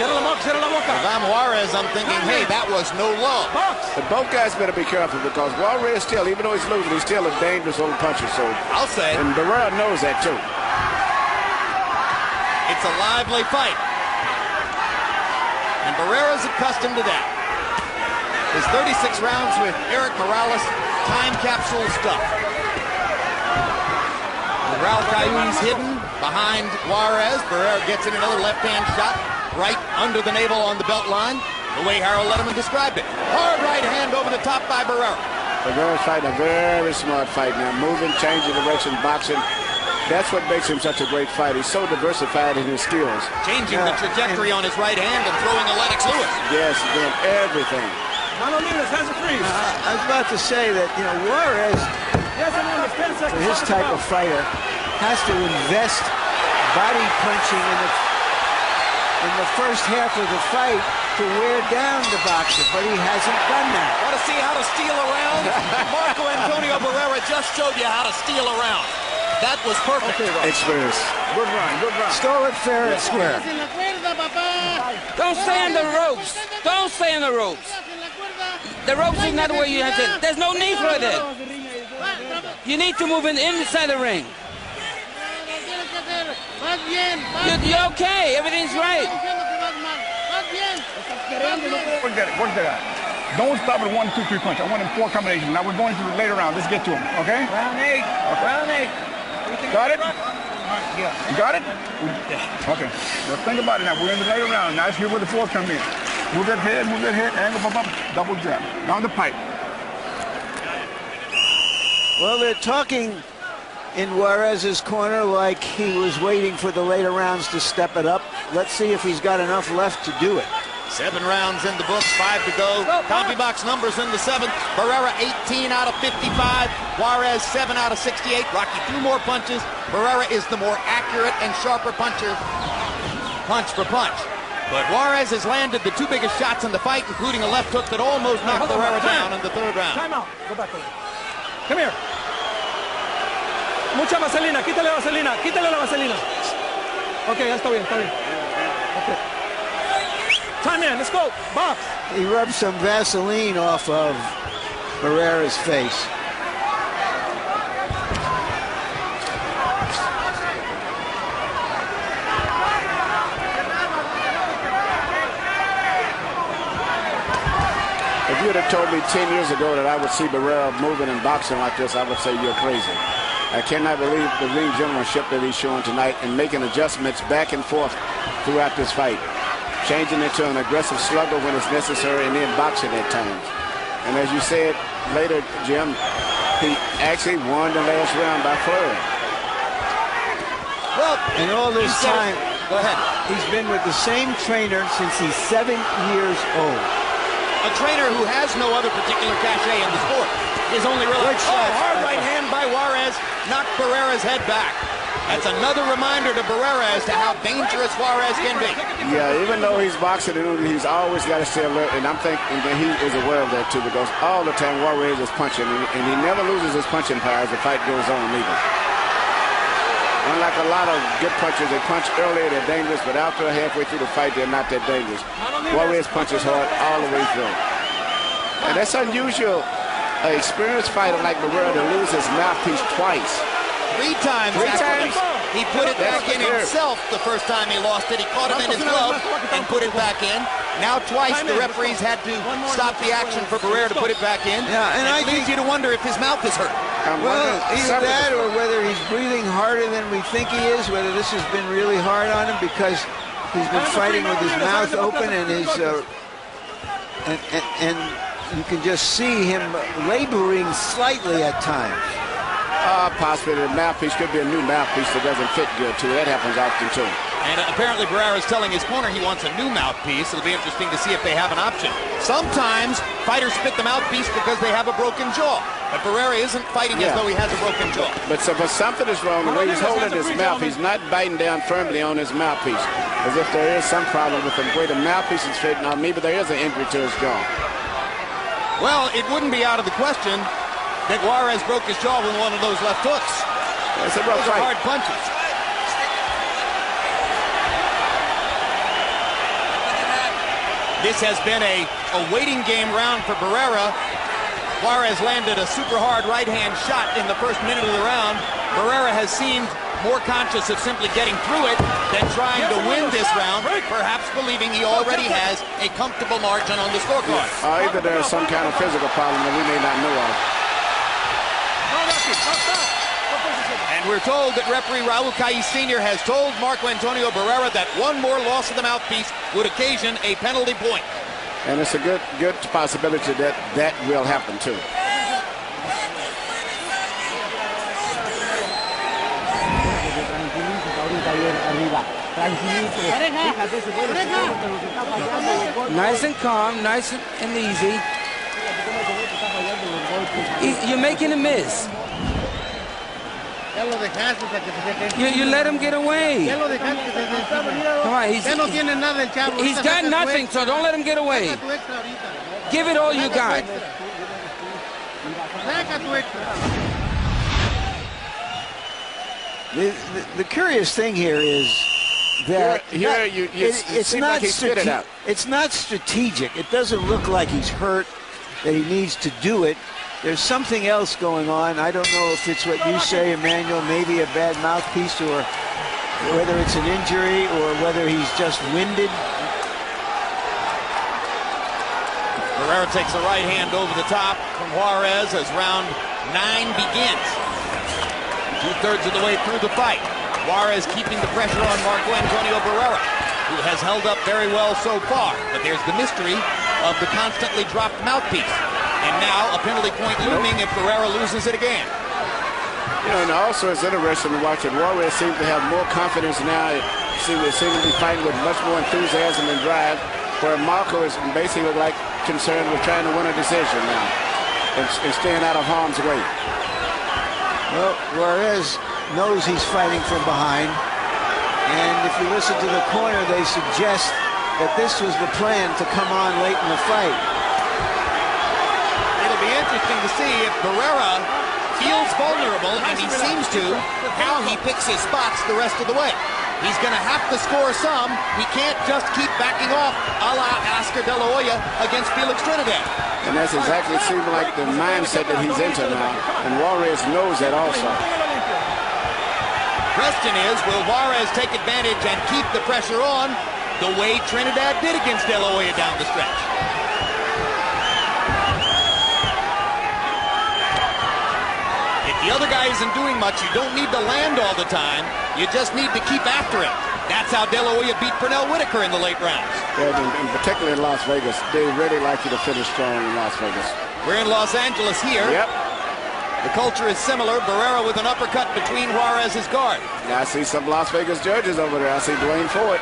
If I'm Juarez, I'm thinking, hey, that was no love. But both guys better be careful because Juarez still, even though he's losing, he's still a dangerous little puncher. So I'll say. And Barrera knows that too. It's a lively fight. And Barrera's accustomed to that. His 36 rounds with Eric Morales, time capsule stuff. Raul Cayui's hidden behind Juarez. Barrera gets in another left-hand shot right under the navel on the belt line, the way Harold Letterman described it. Hard right hand over the top by Barrera. Barrera's fighting a very smart fight now. Moving, changing direction, boxing. That's what makes him such a great fighter. He's so diversified in his skills. Changing the trajectory on his right hand and throwing a Lennox Lewis. Yes, doing everything. I was about to say that, you know, Juarez, for his type of fighter, has to invest body punching in the first half of the fight to wear down the boxer, but he hasn't done that. Want to see how to steal around? Marco Antonio Barrera just showed you how to steal around. That was perfect. Experience. Good run, good run. Stole it fair and square. Don't stay in the ropes. Don't stay in the ropes. The ropes is not where you have to. There's no need for that. You need to move inside the ring. You're okay. Everything's right. Work that out. Don't stop at 1, 2, 3 punch. I want him 4 combinations. Now we're going to the later round. Let's get to him, okay? Round 8. Okay. Round 8. Got it? Yeah. You got it? Yeah. Okay. Well, think about it now. We're in the later round. Now it's here where the 4 come in. Move that head, angle, bump, double jab. Down the pipe. Well, they're talking in Juarez's corner like he was waiting for the later rounds to step it up. Let's see if he's got enough left to do it. 7 rounds in the books, 5 to go. CompuBox numbers in the 7th. Barrera 18 out of 55. Juarez 7 out of 68. Rocky 2 more punches. Barrera is the more accurate and sharper puncher, punch for punch. But Juarez has landed the 2 biggest shots in the fight, including a left hook that almost knocked Barrera down in the 3rd round. Time out. Go back over. Come here. Mucha vaselina. Quítale vaselina. Quítale la vaselina. Okay, ya está bien, está bien. Okay. Time in. Let's go. Box. He rubbed some Vaseline off of Barrera's face. If you would have told me 10 years ago that I would see Barrera moving and boxing like this, I would say you're crazy. I cannot believe the ring generalship that he's showing tonight and making adjustments back and forth throughout this fight. Changing into an aggressive slugger when it's necessary and then boxing at times. And as you said later, Jim, he actually won the last round by flurry. Well, and all this time, go ahead. He's been with the same trainer since he's 7 years old. A trainer who has no other particular cachet in the sport. His only real hard right hand by Juarez knocked Barrera's head back. That's another reminder to Barrera as to how dangerous Juarez can be. Yeah, even though he's boxing, he's always got to stay alert, and I'm thinking that he is aware of that too, because all the time Juarez is punching, and he never loses his punching power as the fight goes on either. Unlike a lot of good punchers, they punch earlier, they're dangerous, but after halfway through the fight, they're not that dangerous. Juarez punches hard all the way through. And that's unusual. An experienced fighter like Barrera to lose his mouthpiece twice. 3 times. He put it back in himself the first time he lost it. He caught him in his glove and put it back in. Now twice the referees had to stop the action for Barrera to put it back in. Yeah, and I leads you to wonder if his mouth is hurt. Well, either that or whether he's breathing harder than we think he is, whether this has been really hard on him because he's been fighting with his mouth open and his and you can just see him laboring slightly at times. Possibly the mouthpiece could be a new mouthpiece that doesn't fit good too. That happens often too. And apparently Barrera's telling his corner he wants a new mouthpiece. It'll be interesting to see if they have an option. Sometimes fighters fit the mouthpiece because they have a broken jaw. But Barrera isn't fighting as though he has a broken jaw. But something is wrong. The way he's holding his mouth, he's not biting down firmly on his mouthpiece. As if there is some problem with the way the mouthpiece is fitting out. Maybe there is an injury to his jaw. Well, it wouldn't be out of the question that Juarez broke his jaw with one of those left hooks. That's a rough fight. Hard punches. This has been a waiting game round for Barrera. Juarez landed a super hard right-hand shot in the first minute of the round. Barrera has seemed more conscious of simply getting through it than trying to win this round, perhaps believing he already has a comfortable margin on the scorecard. Either there's some kind of physical problem that we may not know of. And we're told that referee Raul Caiz Sr. has told Marco Antonio Barrera that one more loss of the mouthpiece would occasion a penalty point. And it's a good possibility that that will happen too. Nice and calm, nice and easy. You're making a miss. You let him get away. Come on, he's got nothing, so don't let him get away. Give it all you got. The curious thing here is that it's not strategic. It doesn't look like he's hurt, that he needs to do it. There's something else going on. I don't know if it's what you say, Emmanuel, maybe a bad mouthpiece, or whether it's an injury or whether he's just winded. Barrera takes a right hand over the top from Juarez as round 9 begins. 2/3 of the way through the fight. Juarez keeping the pressure on Marco Antonio Barrera, who has held up very well so far. But there's the mystery of the constantly dropped mouthpiece. And now a penalty point looming if Barrera loses it again. You know, and also it's interesting to watch it. Juarez seems to have more confidence now. They seem to be fighting with much more enthusiasm and drive, where Marco is basically like concerned with trying to win a decision now and staying out of harm's way. Well, Juarez knows he's fighting from behind. And if you listen to the corner, they suggest that this was the plan to come on late in the fight. It'll be interesting to see if Barrera feels vulnerable, and he seems to, how he picks his spots the rest of the way. He's going to have to score some. He can't just keep backing off a la Oscar De La Hoya against Felix Trinidad. And that's exactly seems like the mindset that he's into now. And Juarez knows that also. Question is, will Juarez take advantage and keep the pressure on the way Trinidad did against De La Hoya down the stretch? If the other guy isn't doing much, you don't need to land all the time. You just need to keep after it. That's how De La Hoya beat Pernell Whitaker in the late rounds. Yeah, and particularly in Las Vegas, they really like you to finish strong in Las Vegas. We're in Los Angeles here. Yep. The culture is similar. Barrera with an uppercut between Juarez's guard. Yeah, I see some Las Vegas judges over there. I see Dwayne Ford.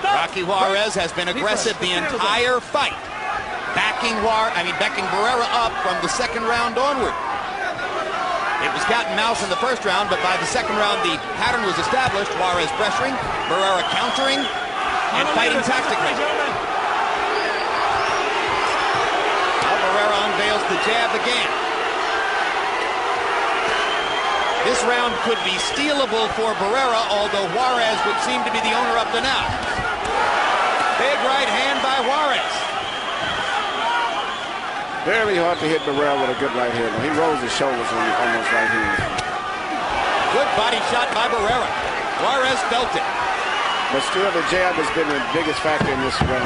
Rocky Juarez has been aggressive the entire fight, backing Barrera up from the second round onward. It was cat and mouse in the first round, but by the second round, the pattern was established. Juarez pressuring, Barrera countering, and fighting tactically. Now Barrera unveils the jab again. This round could be stealable for Barrera, although Juarez would seem to be the owner up to now. Big right hand by Juarez. Very hard to hit Barrera with a good right hand. He rolls his shoulders on those right hands. Good body shot by Barrera. Juarez felt it. But still, the jab has been the biggest factor in this round.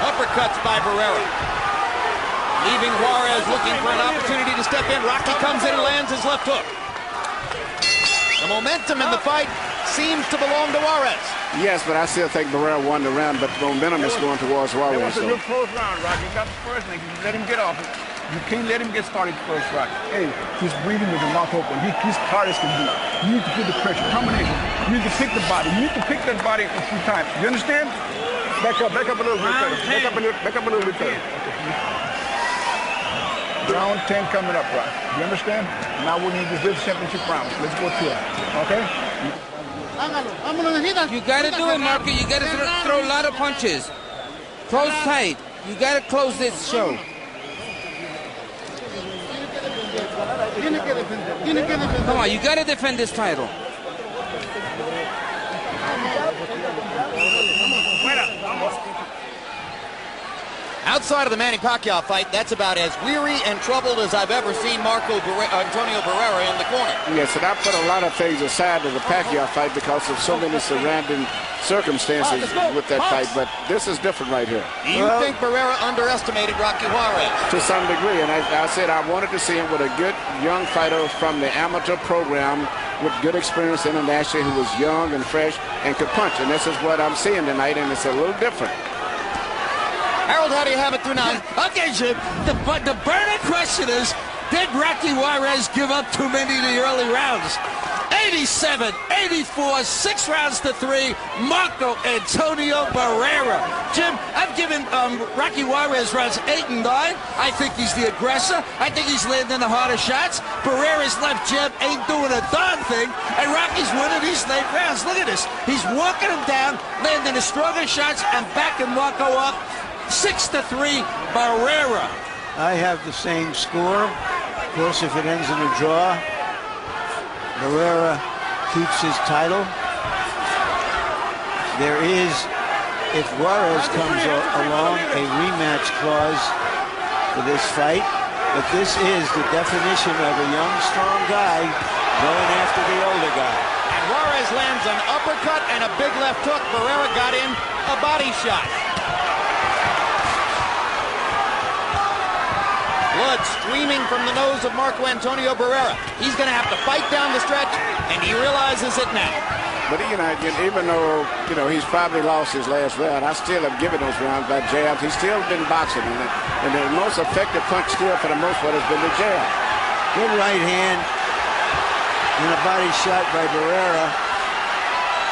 Uppercuts by Barrera, leaving Juarez looking for an opportunity to step in. Rocky comes in and lands his left hook. The momentum in the fight seems to belong to Juarez. Yes, but I still think Barrera won the round, but the momentum is going towards Juarez. It was a real close round, Rocky. That's the first thing. You let him get off it. You can't let him get started first, Rocky. Hey, he's breathing with his mouth open. He's hard as can be. You need to put the pressure. Combination. You need to pick the body. You need to pick that body a few times. You understand? Back up a little bit further. Back up a little bit further. Round 10 coming up, Rocky. You understand? Now we need this championship round. Let's go to it. Okay? You got to do it, Marco. You got to throw a lot of punches. Close tight. You got to close this show. Come on, you got to defend this title. Outside of the Manny Pacquiao fight, that's about as weary and troubled as I've ever seen Antonio Barrera in the corner. Yes, and I put a lot of things aside of the Pacquiao fight because of so many surrounding circumstances with that fight, but this is different right here. Do you think Barrera underestimated Rocky Juarez? To some degree, and I said I wanted to see him with a good young fighter from the amateur program with good experience internationally who was young and fresh and could punch, and this is what I'm seeing tonight, and it's a little different. Harold, how do you have it through 9? Okay, Jim. The burning question is, did Rocky Juarez give up too many in the early rounds? 87, 84, 6 rounds to 3. Marco Antonio Barrera. Jim, I've given Rocky Juarez rounds 8 and 9. I think he's the aggressor. I think he's landing the harder shots. Barrera's left jab ain't doing a darn thing, and Rocky's winning these late rounds. Look at this. He's walking him down, landing the stronger shots, and backing Marco up. 6-3, Barrera. I have the same score. Of course, if it ends in a draw, Barrera keeps his title. There is, if Juarez comes along, a rematch clause for this fight. But this is the definition of a young, strong guy going after the older guy. And Juarez lands an uppercut and a big left hook. Barrera got in a body shot. Blood streaming from the nose of Marco Antonio Barrera. He's going to have to fight down the stretch, and he realizes it now. But even though he's probably lost his last round, I still have given those rounds by jabs. He's still been boxing, and the most effective punch still, for the most part, has been the jab. Good right hand and a body shot by Barrera.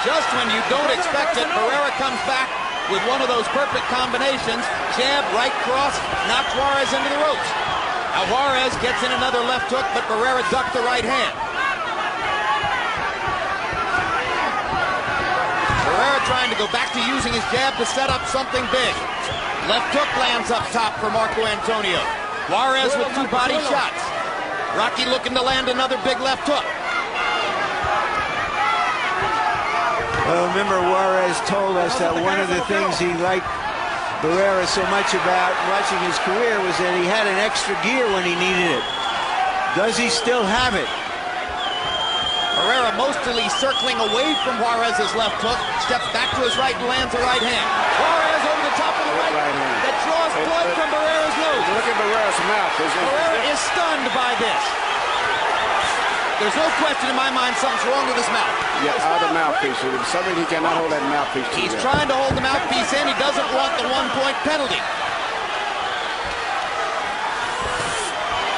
Just when you don't expect it, Barrera comes back with one of those perfect combinations. Jab, right cross, knocks Juarez into the ropes. Now Juarez gets in another left hook, but Barrera ducked the right hand. Barrera trying to go back to using his jab to set up something big. Left hook lands up top for Marco Antonio. Juarez with 2 body shots. Rocky looking to land another big left hook. Well, remember, Juarez told us that one of the things he liked Barrera so much about watching his career was that he had an extra gear when he needed it. Does he still have it? Barrera mostly circling away from Juarez's left hook, steps back to his right and lands a right hand. Juarez over the top of the right hand that draws blood from Barrera's nose. Look at Barrera's mouth. Barrera is stunned by this. There's no question in my mind something's wrong with his mouth. Yeah, the mouthpiece. Something he cannot hold that mouthpiece to. He's trying to hold the mouthpiece in. He doesn't want the 1-point penalty.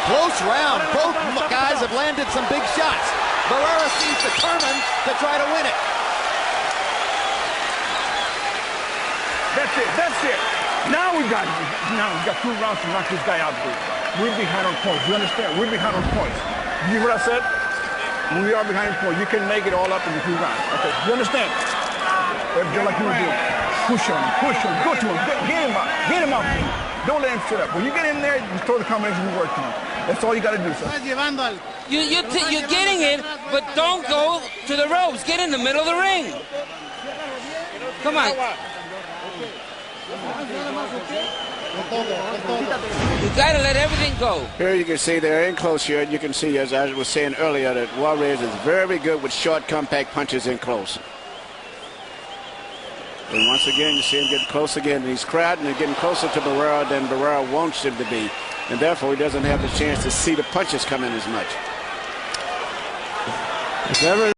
Close round. Both guys have landed some big shots. Barrera seems determined to try to win it. That's it. Now we got 2 rounds to knock this guy out, dude. We're behind on points. You understand? We're behind on points. You hear what I said? When we are behind the point, you can make it all up in the 2 rounds. Okay, you understand? Just like you were doing. Push him, go to him, get him out. Don't let him sit up. When you get in there, you throw the combination you worked on. That's all you got to do, sir. You're getting it, but don't go to the ropes. Get in the middle of the ring. Come on. You got to let everything go. Here you can see they're in close here, and you can see, as I was saying earlier, that Juarez is very good with short, compact punches in close. And once again, you see him getting close again, and he's crowding and getting closer to Barrera than Barrera wants him to be. And therefore, he doesn't have the chance to see the punches come in as much. If ever